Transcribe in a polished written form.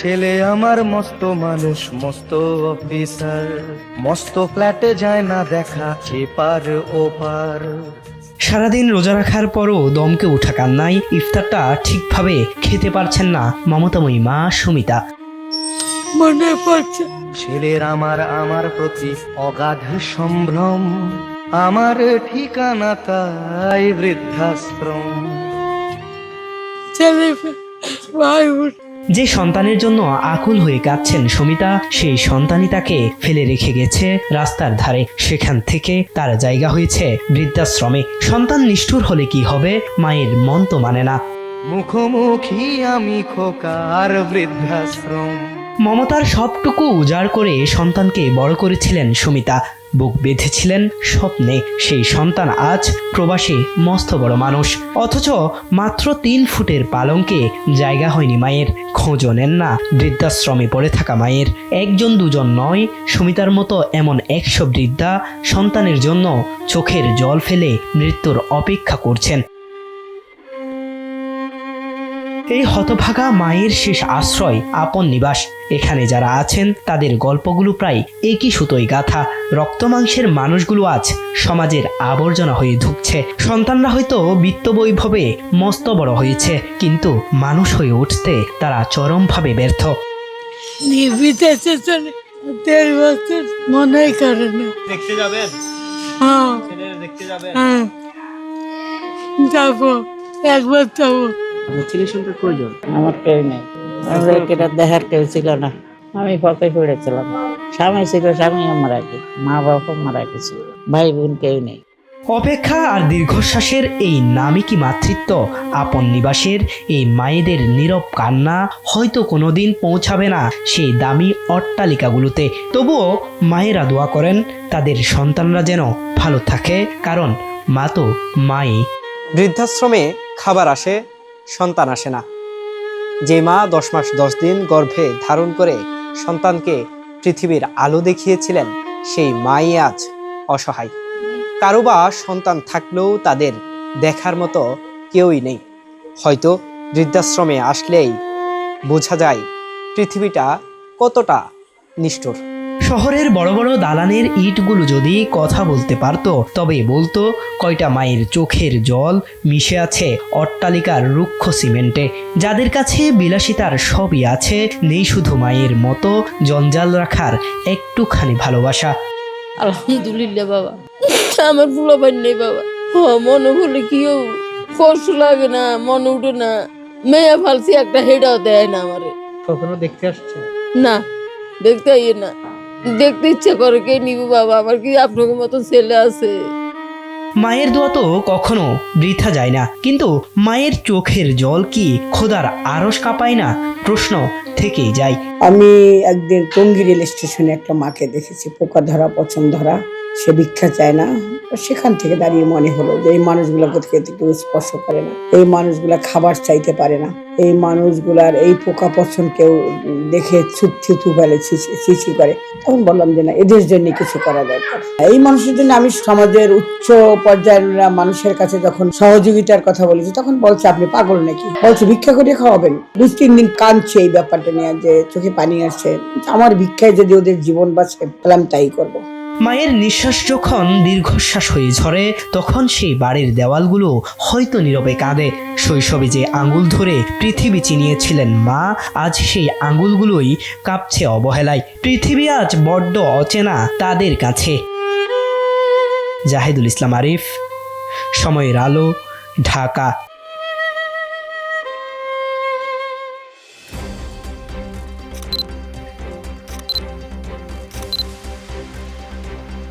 ছেলে আমার মস্ত মানুষ, মস্ত অফিসার, মস্ত ফ্ল্যাটে যায় না দেখা এপার ওপার। সারাদিন রোজা রাখার পরও দমকে ওঠা কান্নায় ইফতারটা ঠিকভাবে খেতে পারছেন না মমতাময়ী মা সুমিতা। মনে পড়ছে ছেলের আমার প্রতি অগাধ সম্ভ্রম, আমার ঠিকানা তাই বৃদ্ধাশ্রম। ছেলে ভাই বোন যে সন্তানের জন্য আকুল হয়ে কাঁদছেন সুমিতা, সেই সন্তানই তাকে ফেলে রেখে গেছে রাস্তার ধারে। সেখান থেকে তার জায়গা হয়েছে বৃদ্ধাশ্রমে। সন্তান নিষ্ঠুর হলে কি হবে, মায়ের মন তো মানে না। মুখোমুখি আমি খোকার বৃদ্ধাশ্রম। মমতার সবটুকু উজাড় করে সন্তানকে বড় করেছিলেন সুমিতা। বুক বেঁধেছিলেন স্বপ্নে। সেই সন্তান আজ প্রবাসী, মস্ত বড় মানুষ। অথচ মাত্র 3 ফুটের পালঙ্কে জায়গা হয়নি মায়ের। খোঁজও নেন না বৃদ্ধাশ্রমে পড়ে থাকা মায়ের। একজন দুজন নয়, সুমিতার মতো এমন 100 বৃদ্ধা সন্তানের জন্য চোখের জল ফেলে মৃত্যুর অপেক্ষা করছেন। এই হতভাগা মায়ের শেষ আশ্রয় আপন নিবাস। এখানে যারা আছেন তাদের গল্পগুলো প্রায় একই সুতোয় গাঁথা। রক্ত মাংসের মানুষগুলো আজ সমাজের আবর্জনা হয়ে ধুঁকছে। সন্তানরা হয়তো বিত্তবৈভবে মস্ত বড় হয়েছে, কিন্তু মানুষ হয়ে উঠতে তারা চরমভাবে ব্যর্থ। বিদেশে চলে 1.5 বছর মনে করে না। দেখতে যাবেন? হ্যাঁ ছেলের দেখতে যাবেন? হ্যাঁ যাবো, একবার যাবো। ছেলে সন্তান কয়জন? আমার কেউ নেই, আমরা কেটা দেখার কেউ ছিল না। আমি পথে পড়েছিলাম। স্বামী ছিল, স্বামী মারা গেছে, মা বাবা মারা গেছে, ভাই বোন কেউ নেই। অপেক্ষা আর দীর্ঘশ্বাসের এই নামই কি মাতৃত্ব? আপন নিবাসের এই মায়েদের নীরব কান্না হয়তো কোনোদিন পৌঁছাবে না সেই দামি অট্টালিকাগুলোতে। তবুও মায়েরা দোয়া করেন তাদের সন্তানরা যেন ভালো থাকে, কারণ মা তো মাই। বৃদ্ধাশ্রমে খাবার আসে, সন্তান আসে না। যে মা 10 মাস 10 দিন গর্ভে ধারণ করে সন্তানকে পৃথিবীর আলো দেখিয়েছিলেন, সেই মাই আজ অসহায়। কারোবা সন্তান থাকলেও তাদের দেখার মতো কেউই নেই। হয়তো বৃদ্ধাশ্রমে আসলেই বোঝা যায় পৃথিবীটা কতটা নিষ্ঠুর। শহরের বড় বড় দালানের ইটগুলো যদি কথা বলতে পারতো, তবে বলতো কয়টা মায়ের চোখের জল মিশে আছে অট্টালিকার রুক্ষ সিমেন্টে। যাদের কাছে বিলাসিতার সবই আছে, নেই শুধু মায়ের মতো জঞ্জাল রাখার একটুখানি ভালোবাসা। আলহামদুলিল্লাহ বাবা, আমার পোলাপান নেই বাবা। মনে হলে কি কষ্ট লাগে না, মনে উঠে না। মেয়ে ফালসি একটা হেডাও দেয় না আমারে। কখনো দেখতে আসছে? না, দেখতে আইয়ে না। দেখতে ইচ্ছে করে, কে নিব বাবা? আমার কি আপনার মতো ছেলে আছে? মায়ের দোয়া তো কখনো বৃথা যায় না, কিন্তু মায়ের চোখের জল কি খোদার আরশ কাঁপায় না? প্রশ্ন থেকেই যায়। আমি একদিন টঙ্গী রেল স্টেশনে একটা মাকে দেখেছি, পোকা ধরা পছন্দ ধরা। সে ভিক্ষা চায় না। সেখান থেকে দাঁড়িয়ে মনে হলো যে এই মানুষগুলোকে কেউ স্পর্শ করে না, এই মানুষগুলা খাবার চাইতে পারে না, এই মানুষগুলার এই পোকা পছন্দ কেউ দেখে থুতু ফেলে, ছিছি করে। তখন বললাম যে না, এদের জন্য কিছু করা দরকার। এই মানুষের জন্য আমি সমাজের উচ্চ পর্যায়ের মানুষের কাছে যখন সহযোগিতার কথা বলেছি, তখন বলছে আপনি পাগল নাকি? বলছে ভিক্ষা করে খাওয়াবেন। 2-3 দিন কাঁদছে এই ব্যাপারটা নিয়ে, যে চোখে পানি আসছে। আমার ভিক্ষায় যদি ওদের জীবন বাঁচে, তাহলে আমি তাই করবো। মায়ের নিঃশ্বাস যখন দীর্ঘশ্বাস হয়ে ঝরে, তখন সেই বাড়ির দেওয়ালগুলো হয়তো নীরবে কাঁদে। শৈশবে যে আঙ্গুল ধরে পৃথিবী চিনিয়েছিলেন মা, আজ সেই আঙ্গুলগুলোই কাঁপছে অবহেলায়। পৃথিবী আজ বড্ড অচেনা তাদের কাছে। জাহিদুল ইসলাম আরিফ, সময়ের আলো, ঢাকা।